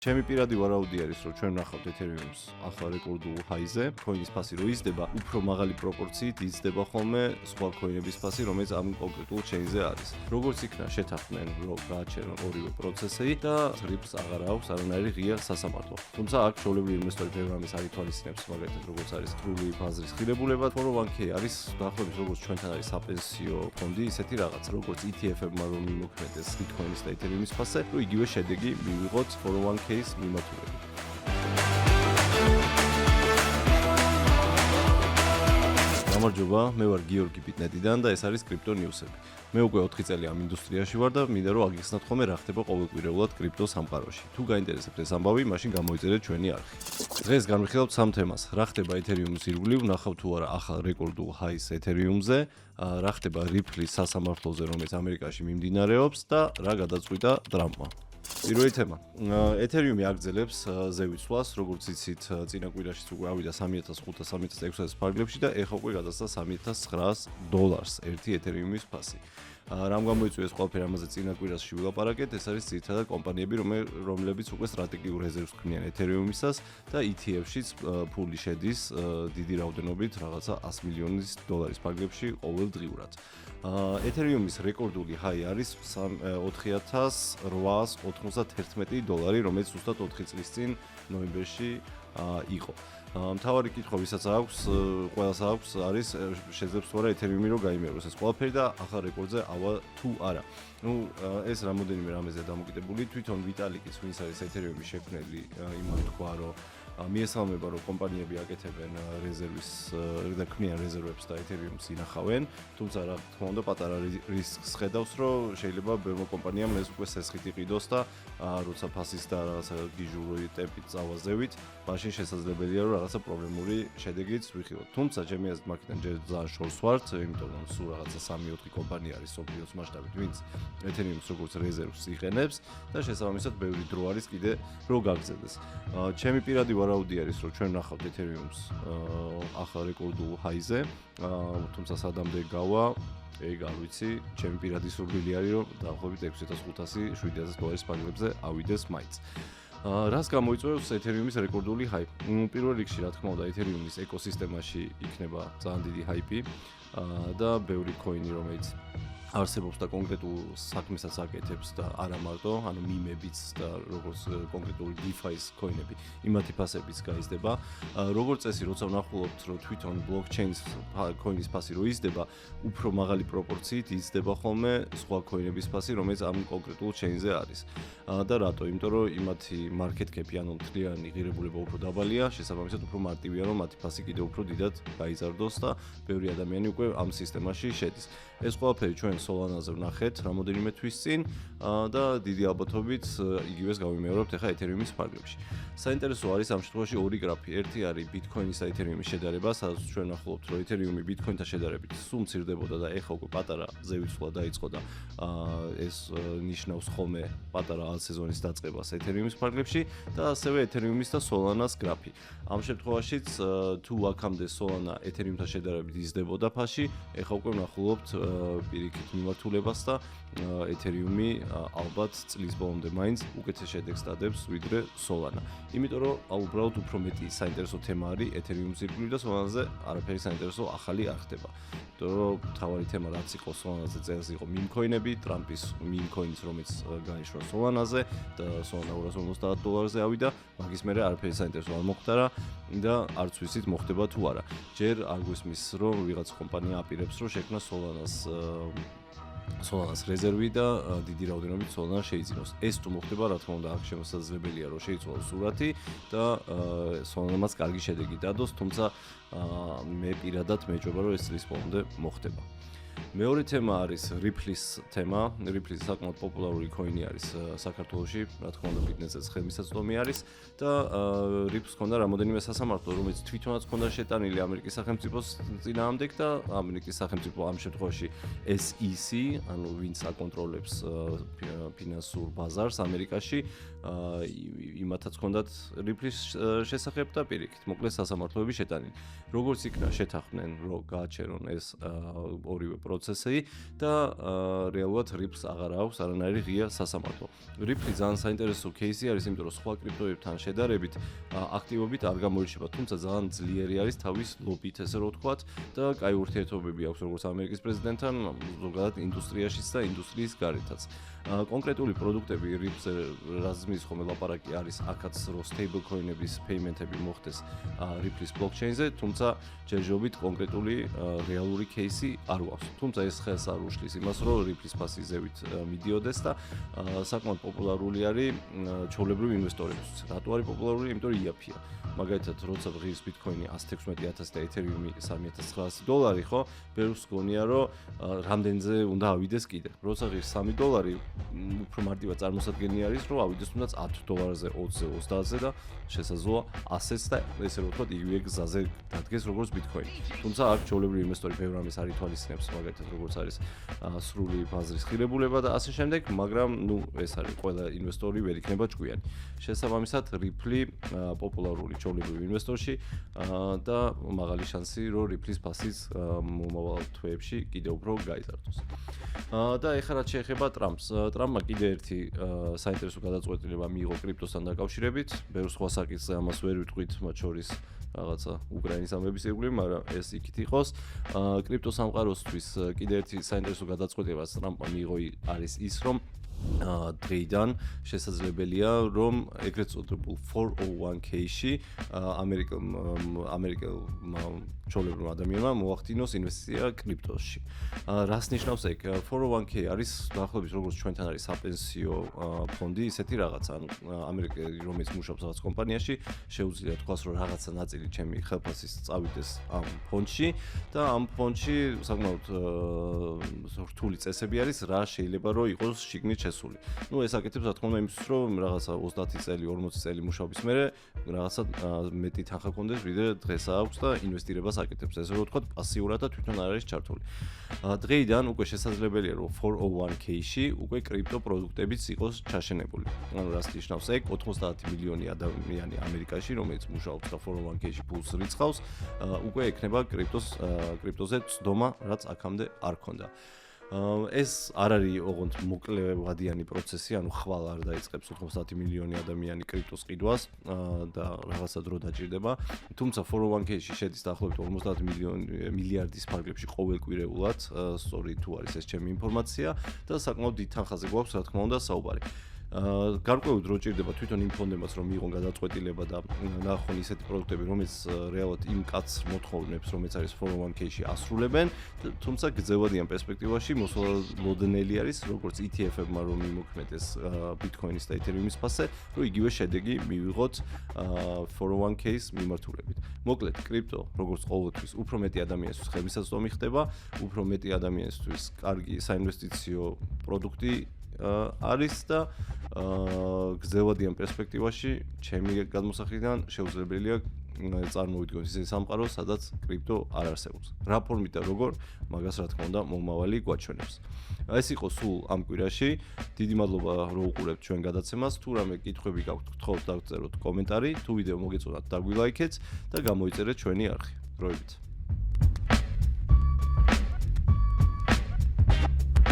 ჩემი პირადი ვარაუდი არის, რომ ჩვენ ვნახავთ ეთერიუმს ახლა რეკორდულ ჰაიზე. ქოინის ფასი რო იზრდება, უფრო მაღალი პროპორციით იზრდება ხოლმე სხვა ქოინების ფასი, რომელიც ამ კონკრეტულ ჩეინზე არის. როგორც იქნა შეთანხმდნენ, რომ გააჩერონ ორივე პროცესი და რიფს აღარ აქვს არანაირი ღია სასამართლო. თუმცა აქ ჩვეულებრივი ინვესტორი ბევრ ამის არ ითვალისწინებს, მაგალითად როგორც არის სრული ბაზრის ღირებულება, 401k არის დაახლოებით როგორც ჩვენთან არის საპენსიო ფონდი, ისეთი რაღაც, როგორც ETF-ებმა რომ მიმოქმედეს ბიტკოინის და ეთერიუმის ფასზე, რომ იგივე შედეგი მივიღოთ 401k-ის მიმართულებით. გამარჯობა, მე ვარ გიორგი ბიტნეტიდან და ეს არის კრიპტო ნიუსები. მე უკვე 4 წელი ამ ინდუსტრიაში ვარ და მინდა რომ აგიხსნათ ხოლმე რა ხდება ყოველკვირეულად კრიპტო სამყაროში. თუ გაინტერესებთ ეს ამბავი, მაშინ გამოიწერეთ ჩვენი არხი. დღეს განვიხილავთ 3 თემას. რა ხდება ეთერიუმის ირგვლივ, ვნახავთ თუ არა ახალ რეკორდულ ჰაის ეთერიუმზე, რა ხდება რიფლის სასამართლოზე, რომელიც ამერიკაში მიმდინარეობს და რა გადაწყვიტა ტრამპმა. პირველი თემა. ეთერიუმი აგრძელებს ზევიცვლას, როგორც იცით, წინა კვირაშიც უკვე ავიდა 3500-3600 ფარგლებში და ეხლა უკვე გადასცა $3,900 ერთი ეთერიუმის ფასი. რამ გამოიწვია ეს ყველაფერი, ამაზე წინა კვირაში ვილაპარაკეთ. ეს არის ძირითადად კომპანიები, რომლებიც უკვე სტრატეგიულ რეზერვს ქმნიან ეთერიუმისას და ETF-შიც ფული შედის დიდი რაოდენობით, რაღაცა $100 მილიონის ფარგლებში ყოველდღიურად. ეთერიუმის რეკორდული ჰაი არის $4,891, რომელიც ზუსტად 4 წლის წინ ნოემბერში იყო. მთავარი კითხვა, ვისაც აქვს, ყველას აქვს, არის შეძლებს თუ არა ეთერიუმი რომ გაიმეოროს ეს ყველაფერი და ახალ რეკორდზე ავა თუ არა. ეს რამოდენიმე რამეზე დამოკიდებული, თვითონ ვიტალიკის, ვინც არის ეთერიუმის შექმნელი, იმან თქვა, რომ მიესალმება, რომ კომპანიები აკეთებენ რეზერვის და ქმნიან რეზერვებს და ეთერიუმს ინახავენ, თუმცა რა თქმა უნდა პატარა რისკს ხედავს, რომ შეიძლება ბევრ კომპანიამ ეს უკვე სესხით იყიდოს და როცა ფასის და რაღაცა გიჟური ტემპით წავაზევით, მაშინ შესაძლებელია რომ რაღაცა პრობლემური შედეგიც ვიხილოთ. თუმცა ჩემი აზრით მაგიდან ჯერ ძალიან შორს ვართ, იმიტომ რომ სულ რაღაცა 3-4 კომპანია არის სოფლიოს მასშტაბით, ვინც ეთერიუმს როგორც რეზერვს იყენებს და შესაბამისად ბევრი დრო არის კიდე რო გაგრძელდეს. ჩემი პირადი ვარაუდი არის, რომ ჩვენ ვნახავთ ეთერიუმს ახლა რეკორდულ ჰაიზე, თუმცა სადამდე გავა, ეგ არ ვიცი, ჩემი პირადი სურვილი არის, რომ დაახლოებით $6,500-7,000 ფარგლებზე ავიდეს მაინც. რას გამოიწვევს ეთერიუმის რეკორდული ჰაი? პირველ რიგში, რა თქმა უნდა, ეთერიუმის ეკოსისტემაში იქნება ძალიან დიდი ჰაიპი და ბევრი ქოინი, რომელიც არსებობს და კონკრეტულ საქმესაც აკეთებს და არა მარტო, ანუ მიმებიც და როგორც კონკრეტული DeFi-ის ქოინები, იმათი ფასებიც გაიზრდება. როგორც წესი, როცა ვნახულობთ, რომ თვითონ blockchain-ის ქოინის ფასი რო იზრდება, უფრო მაღალი პროპორციით იზრდება ხოლმე სხვა ქოინების ფასი, რომელიც ამ კონკრეტულ chain-ზე არის. და რატო? იმიტომ რომ იმათი market cap-ი, ანუ მთლიანი ღირებულება უფრო დაბალია, შესაბამისად უფრო მარტივია, რომ მათი ფასი კიდევ უფრო დიდად გაიზარდოს და ბევრი ადამიანი უკვე ამ სისტემაში შედის. ეს ყველაფერი ჩვენ Solana-ზე ვნახეთ რამოდენიმე თვის წინ და დიდი ალბათობით იგივეს გავიმეორებთ ახლა ეთერიუმის ფარგლებში. საინტერესო არის ამ შემთხვევაში ორი გრაფი. ერთი არის ბიტკოინის და ეთერიუმის შედარება, სადაც ჩვენ ვნახულობთ, რომ ეთერიუმი ბიტკოინთან შედარებით სულ მცირდებოდა და ეხლა უკვე პატარა ზევიცვლა დაიწყო და ეს ნიშნავს ხოლმე პატარა ალ-სეზონის დაწყებას ეთერიუმის ფარგლებში და ასევე ეთერიუმის და Solana-ს გრაფი. ამ შემთხვევაშიც თუ აქამდე Solana ეთერიუმთან შედარებით იზრდებოდა ფასში, ეხლა უკვე ვნახულობთ პირიქით მიმართულებას და ეთერიუმი ალბათ წლის ბოლომდე მაინც უკეთეს შედეგს დადებს ვიდრე Solana. იმიტომ რომ უბრალოდ უფრო მეტი საინტერესო თემა არის ეთერიუმის ირგვლივ და Solana-ზე არაფერი საინტერესო ახალი არ ხდება. იმიტომ რომ თავარი თემა რაც იყო Solana-ზე წელს იყო meme-ქოინები, ტრამპის meme-ქოინის რომელიც გაიშვა Solana-ზე და Solana $250-ზე ავიდა, მაგის მერე არაფერი საინტერესო არ მოხდა და არც ვიცით მოხდება თუ არა. ჯერ არ გვესმის რომ ვიღაც კომპანია აპირებს რომ შექმნა Solana-ს რეზერვი და დიდი რაოდენობით Solana შეიძინოს. ეს თუ მოხდება, რა თქმა უნდა, აქ შემოსაძლებელია რომ შეიცვალოს სურათი და Solana-მაც კარგი შედეგი დადოს, თუმცა მე პირადად მეჯობა რომ ეს წლის ბოლომდე მოხდება. მეორე თემა არის რიფლის თემა. რიფლი საკმაოდ პოპულარული ქოინი არის საქართველოში, რა თქმა უნდა, ბიტნესზეც ხელმისაწვდომი არის და რიფლს ჰქონდა რამოდენიმე სასამართლო, რომელიც თვითონაც ჰქონდა შეტანილი ამერიკის სახელმწიფოს წინააღმდეგ და ამერიკის სახელმწიფო ამ შემთხვევაში SEC, ანუ ვინც აკონტროლებს ფინანსურ ბაზარს ამერიკაში, იმათაც ჰქონდათ რიფლის შესახებ და პირიქით, მოკლედ სასამართლოები შეტანილი. როგორც იქნა შეთანხმდნენ, რომ გააჩერონ ეს ორივე პროცესი და რეალურად RIPL-ს აღარ აქვს არანაირი ღია სასამართლო. RIPL-ი ძალიან საინტერესო кейსი არის, იმიტომ რომ სხვა კრიპტოებთან შედარებით აქტივობით არ გამოირჩევა, თუმცა ძალიან ძლიერი არის თავის ლობით, ესე რომ ვთქვათ, და კაი ურთიერთობები აქვს როგორც ამერიკის პრეზიდენტთან, ზოგადად ინდუსტრიაშიც და ინდუსტრიის გარეთაც. კონკრეტული პროდუქტები RIPL-ზე რაზმის ხომ ლაპარაკი არის აქაც რომ stable coin-ების payment-ები მოხდეს RIPL-ის blockchain-ზე, თუმცა ჯერჯერობით კონკრეტული რეალური кейსი არ გვაქვს. თუმცა ეს ხელს არ უშლის იმას, რომ RIPL-ის ფასი ზევით მიდიოდეს და საკმაოდ პოპულარული არის ჩვეულებრივ ინვესტორებისთვის. რატო არის პოპულარული? იმიტომ რომ იაფია. მაგალითად, როცა ღირს ბიტკოინი 116000 და ეთერიუმი $3900, ხო? ბევრს გონია, რომ რამდენზე უნდა ავიდეს კიდე. როცა ღირს $3, უფრო მარტივად წარმოსადგენი არის, რომ ავიდეს თუნდაც $10-ზე, 20-ზე, 30-ზე და შესაძლოა 100-ს და ესე რომ ვთქვათ, იგივე გზაზე დადგეს როგორც ბიტკოინი. თუმცა აქ ჩვეულებრივი ინვესტორი ბევრ ამის არ ითვალისწინებს, მაგალითად, როგორც არის სრული ბაზრის ღირებულება და ასე შემდეგ, მაგრამ ეს არის ყველა ინვესტორი ვერ იქნება ჭკვიანი. შესაბამისად, RIPL-ი პოპულარული ჩვეულებრივ ინვესტორში და მაღალი შანსი, რომ RIPL-ის ფასიც მომავალ თვეებში კიდევ უფრო გაიზარდოს. და ეხლა რაც შეეხება ტრამპს. ტრამპმა კიდე ერთი საინტერესო გადაწყვეტილება მიიღო კრიპტოსთან დაკავშირებით. ბევრ სხვა საკითხზე ამას ვერ ვიტყვით, მათ შორის რაღაცა უკრაინის ამბების ირგვლივ, მაგრამ ეს იქით იყოს. კრიპტო სამყაროსთვის კიდე ერთი საინტერესო გადაწყვეტილება ტრამპმა მიიღო არის ის, რომ დღეიდან შესაძლებელია, რომ ეგრეთ წოდებულ 401k-ში ამერიკელმა ჩვეულებრივ ადამიანმა მოახდინოს ინვესტიცია კრიპტოში. რას ნიშნავს ეგ? 401k არის დაახლოებით როგორც ჩვენთან არის საპენსიო ფონდი, ისეთი რაღაცა. ამერიკელი რომელიც მუშაობს რაღაც კომპანიაში, შეუძლია თქვას, რომ რაღაცა ნაწილი ჩემი ხელფასის წავიდეს ამ ფონდში და ამ ფონდში საკმაოდ რთული წესები არის, რა შეიძლება რომ იყოს შიგნით შესული. ეს აკეთებს რა თქმა უნდა იმისთვის, რომ რაღაცა 30 წელი, 40 წელი მუშაობის მერე რაღაცა მეტი თანხა კონდეს, ვიდრე დღეს აქვს და ინვესტირებას აკეთებს. ესე რომ ვთქვათ, პასიურად და თვითონ არ არის ჩართული. დღეიდან უკვე შესაძლებელია, რომ 401k-ში უკვე კრიპტო პროდუქტებიც იყოს ჩაშენებული. ანუ რას ნიშნავს ეგ? 90 მილიონი ადამიანი ამერიკაში, რომელიც მუშაობს და 401k-ში ფულს რიცხავს, უკვე ექნება კრიპტოზე წდომა, რაც აქამდე არ ქონდა. ეს არ არის ოღონდ მოკლევადიანი პროცესი, ანუ ხვალ არ დაიწყებს 90 მილიონი ადამიანი კრიპტოს ყიდვას და რაღაცა დრო დაჭირდება. თუმცა 401k-ში შედის დაახლოებით 50 მილიარდის ფარგლებში ყოველკვირეულად, სწორი თუ არის ეს ჩემი ინფორმაცია და საკმაოდ დიდ თანხაზე გვაქვს, რა თქმა უნდა, საუბარი. გარკვეული დრო ჭირდება თვითონ იმ ფონდებმაც, რომ მიიღონ გადაწყვეტილება და ნახონ ისეთი პროდუქტები, რომელიც რეალურად იმ კაცს მოთხოვნებს, რომელიც არის 401k-ში ასრულებენ, თუმცა გრძელვადიან პერსპექტივაში მოსვლოდნელი არის, როგორც ETF-ებმა რომ იმოქმედეს ბიტკოინის და ეთერიუმის ფასზე, რომ იგივე შედეგი მივიღოთ 401k-ის მიმართულებით. მოკლედ, კრიპტო, როგორც ყოველთვის, უფრო მეტი ადამიანისთვის ხელმისაწვდომი ხდება, უფრო მეტი ადამიანისთვის კარგი საინვესტიციო პროდუქტი არის და გრძელვადიან პერსპექტივაში ჩემი გადმოსახედიდან შეუძლებელია წარმოვიდგინოთ ისეთი სამყარო, სადაც კრიპტო არ არსებობს. რა ფორმით და როგორ, მაგას რა თქმა უნდა მომავალი გვაჩვენებს. ეს იყო სულ ამ კვირაში. დიდი მადლობა რომ უყურებთ ჩვენ გადაცემას. თუ რამე კითხვები გაქვთ, გთხოვთ დაგწეროთ კომენტარი, თუ ვიდეო მოგეწონათ დაგვილაიქეთ და გამოიწერეთ ჩვენი არხი. დროებით.